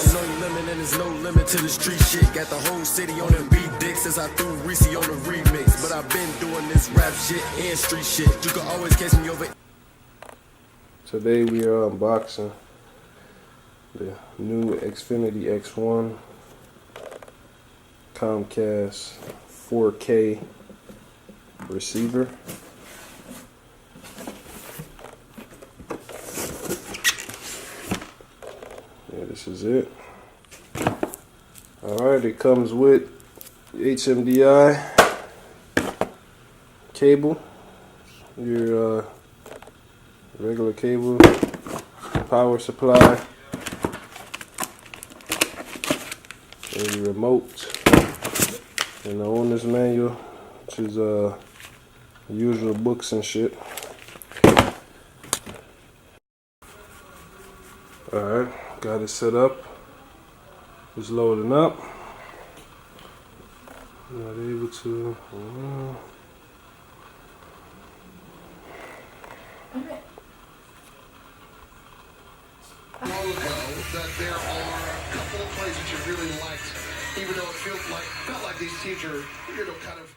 I'm no limit and there's no limit to the street shit. Got the whole city on them beat dicks as I threw Reese on the remix. But I've been doing this rap shit and street shit. You can always catch me over. Today we are unboxing the new Xfinity X1 Comcast 4K receiver. Yeah, this is it. Alright, it comes with HMDI cable, your regular cable, power supply, and your remote, and the owner's manual, which is usual books and shit. Alright, got it set up. It's loading up. Not able to. That there are a couple of plays that you really liked, even though it felt like these teams are, kind of